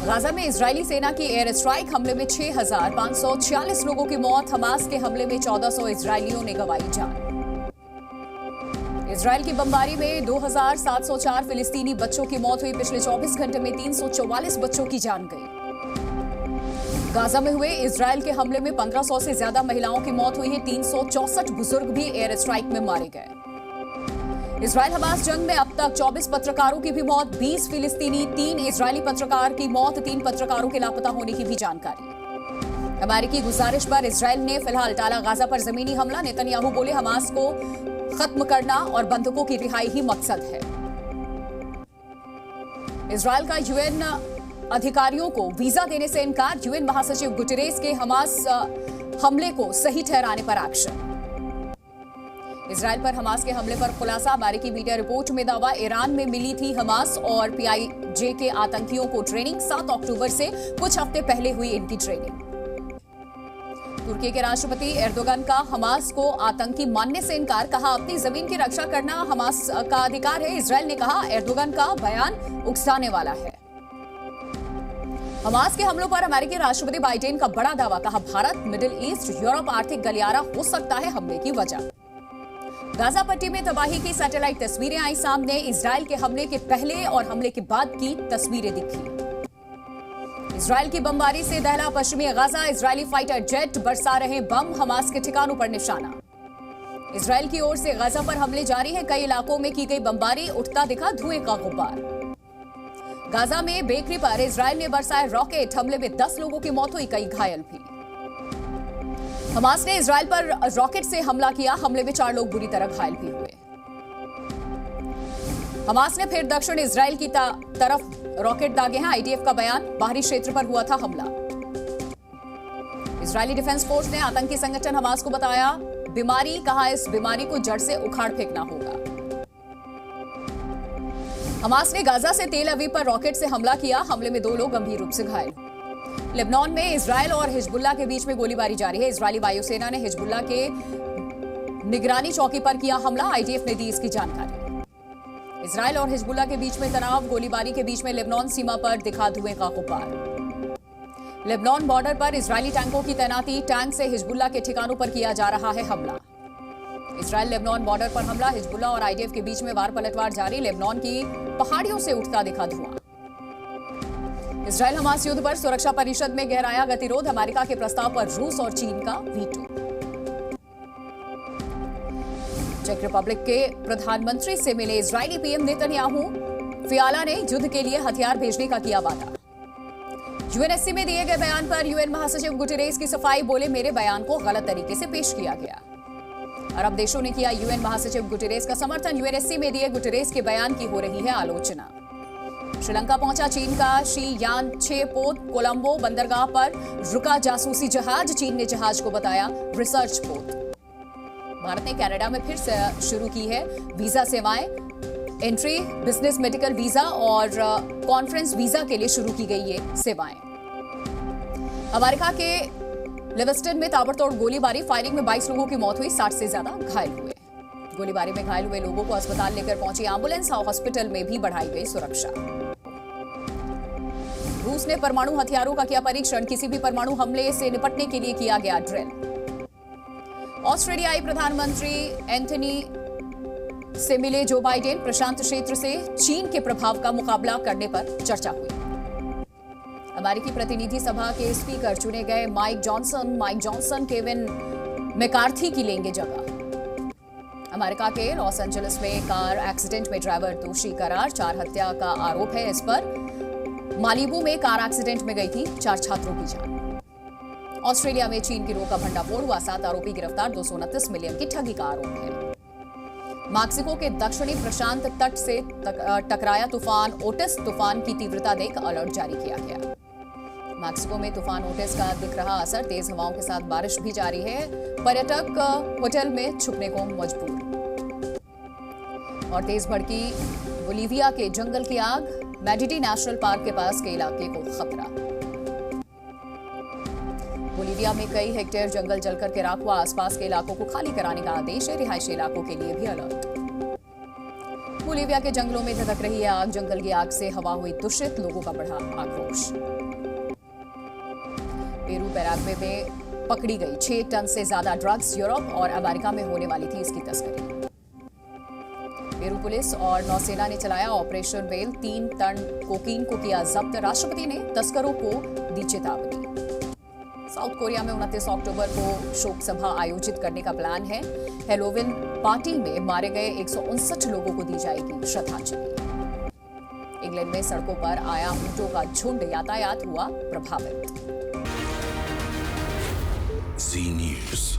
Gaza में Israeli सेना की एयर स्ट्राइक हमले में 6,546 लोगों की मौत। हमास के हमले में 1400 इजरायलियों ने गंवाई जान। इजरायल की बमबारी में 2,704 फिलिस्तीनी बच्चों की मौत हुई। पिछले 24 घंटे में 344 बच्चों की जान गई। गाजा में हुए इजरायल के हमले में 1500 से ज्यादा महिलाओं की मौत हुई है। 364 बुजुर्ग भी एयर स्ट्राइक में मारे गए। इजरायल हमास जंग में अब तक 24 पत्रकारों की भी मौत, 20 फिलिस्तीनी, 3 इजरायली पत्रकार की मौत, 3 पत्रकारों के लापता होने की भी जानकारी। अमेरिकी गुजारिश पर इजरायल ने फिलहाल टाला गाजा पर जमीनी हमला। नेतन्याहू बोले हमास को खत्म करना और बंधकों की रिहाई ही मकसद है। इजरायल का यूएन अधिकारियों को वीजा देने से इनकार। यूएन महासचिव गुटेरेस के हमास हमले को सही ठहराने पर एक्शन। इजरायल पर हमास के हमले पर खुलासा। अमेरिकी मीडिया रिपोर्ट में दावा, ईरान में मिली थी हमास और पीआईजे के आतंकियों को ट्रेनिंग। 7 अक्टूबर से कुछ हफ्ते पहले हुई इनकी ट्रेनिंग। तुर्की के राष्ट्रपति एर्दोगन का हमास को आतंकी मानने से इनकार। कहा अपनी जमीन की रक्षा करना हमास का अधिकार है। इजरायल ने कहा एर्दोगन का बयान उकसाने वाला है। हमास के हमलों पर अमेरिकी राष्ट्रपति बाइडेन का बड़ा दावा। कहा भारत, मिडिल ईस्ट, यूरोप आर्थिक गलियारा हो सकता है हमले की वजह। गाजा पट्टी में तबाही की सैटेलाइट तस्वीरें आई सामने। इजरायल के हमले के पहले और हमले के बाद की तस्वीरें दिखी। इजरायल की बमबारी से दहला पश्चिमी गाजा। इजरायली फाइटर जेट बरसा रहे बम, हमास के ठिकानों पर निशाना। इजरायल की ओर से गाजा पर हमले जारी हैं। कई इलाकों में की गई बमबारी, उठता दिखा धुएं का गुब्बार। गाजा में बेकरी पर इजरायल ने बरसाए रॉकेट। हमले में 10 लोगों की मौत हुई, कई घायल भी। हमास ने इजरायल पर रॉकेट से हमला किया। हमले में 4 लोग बुरी तरह घायल भी हुए। हमास ने फिर दक्षिण इजरायल की तरफ रॉकेट दागे हैं। आईडीएफ का बयान, बाहरी क्षेत्र पर हुआ था हमला। इजरायली डिफेंस फोर्स ने आतंकी संगठन हमास को बताया बीमारी। कहा इस बीमारी को जड़ से उखाड़ फेंकना होगा। हमास ने गाजा से तेल अवीव पर रॉकेट से हमला किया। हमले में 2 लोग गंभीर रूप से घायल। लेबनान में इजरायल और हिजबुल्लाह के बीच में गोलीबारी जारी है। इजरायली वायुसेना ने हिजबुल्लाह के निगरानी चौकी पर किया हमला। आईडीएफ ने दी इसकी जानकारी। इजरायल और हिजबुल्लाह के बीच में तनाव। गोलीबारी के बीच में लेबनान सीमा पर दिखा धुएं का गुब्बार। लेबनान बॉर्डर पर इजरायली टैंकों की तैनाती। टैंक से हिजबुल्लाह के ठिकानों पर किया जा रहा है हमला। इजरायल लेबनान बॉर्डर पर हमला। हिजबुल्लाह और आईडीएफ के बीच में वार पलटवार जारी। लेबनान की पहाड़ियों से उठता दिखा धुआं। इजरायल हमास युद्ध पर सुरक्षा परिषद में गहराया गतिरोध। अमेरिका के प्रस्ताव पर रूस और चीन का वीटो। चेक रिपब्लिक के प्रधानमंत्री से मिले इजरायली पीएम नेतन्याहू। फियाला ने युद्ध के लिए हथियार भेजने का किया वादा। यूएनएससी में दिए गए बयान पर यूएन महासचिव गुटेरेस की सफाई। बोले मेरे बयान को गलत तरीके से पेश किया गया। अरब देशों ने किया यूएन महासचिव गुटेरेस का समर्थन। यूएनएससी में दिए गुटेरेस के बयान की हो रही है आलोचना। श्रीलंका पहुंचा चीन का शी यान 6 पोत। कोलंबो बंदरगाह पर रुका जासूसी जहाज। चीन ने जहाज को बताया रिसर्च पोत। भारत ने कनाडा में फिर से शुरू की है वीजा सेवाएं। एंट्री, बिजनेस, मेडिकल वीजा और कॉन्फ्रेंस वीजा के लिए शुरू की गई ये सेवाएं। अमेरिका के लिविस्टन में ताबड़तोड़ गोलीबारी। फायरिंग में 22 लोगों की मौत हुई, 60 से ज्यादा घायल हुए। गोलीबारी में घायल हुए लोगों को अस्पताल लेकर पहुंची एम्बुलेंस। हॉस्पिटल में भी बढ़ाई गई सुरक्षा। रूस ने परमाणु हथियारों का किया परीक्षण। किसी भी परमाणु हमले से निपटने के लिए किया गया ड्रिल। ऑस्ट्रेलियाई प्रधानमंत्री एंथनी से मिले जो बाइडेन। प्रशांत क्षेत्र से चीन के प्रभाव का मुकाबला करने पर चर्चा हुई। अमेरिकी प्रतिनिधि सभा के स्पीकर चुने गए माइक जॉनसन केविन मैकार्थी की लेंगे जगह। अमेरिका के लॉस एंजलिस में कार एक्सीडेंट में ड्राइवर दोषी करार। 4 हत्या का आरोप है इस पर। मालिबू में कार एक्सीडेंट में गई थी 4 छात्रों की जान। ऑस्ट्रेलिया में चीन की रोक का भंडाफोड़ हुआ। 7 आरोपी गिरफ्तार। 229 मिलियन की ठगी का आरोप है। मैक्सिको के दक्षिणी प्रशांत तट से टकराया तूफान ओटिस। तूफान की तीव्रता देख अलर्ट जारी किया गया। मैक्सिको में तूफान ओटिस का दिख रहा असर। तेज हवाओं के साथ बारिश भी जारी है। पर्यटक होटल में छुपने को मजबूर। और तेज भड़की बोलीविया के जंगल की आग। मैडिटी नेशनल पार्क के पास के इलाके को खतरा। बोलीविया में कई हेक्टेयर जंगल जलकर के राख हुआ। आसपास के इलाकों को खाली कराने का आदेश है। रिहायशी इलाकों के लिए भी अलर्ट। बोलिविया के जंगलों में धधक रही है आग। जंगल की आग से हवा हुई दूषित, लोगों का बढ़ा आक्रोश। पेरू पैराग्वे में पकड़ी गई 6 टन से ज्यादा ड्रग्स। यूरोप और अमेरिका में होने वाली थी इसकी तस्करी। पेरू पुलिस और नौसेना ने चलाया ऑपरेशन वेल। 3 टन कोकीन को किया जब्त। राष्ट्रपति ने तस्करों को दी चेतावनी। साउथ कोरिया में 29 अक्टूबर को शोक सभा आयोजित करने का प्लान है। हेलोविन पार्टी में मारे गए 159 लोगों को दी जाएगी श्रद्धांजलि। इंग्लैंड में सड़कों पर आया ऊंटों का झुंड, यातायात हुआ प्रभावित। Z News।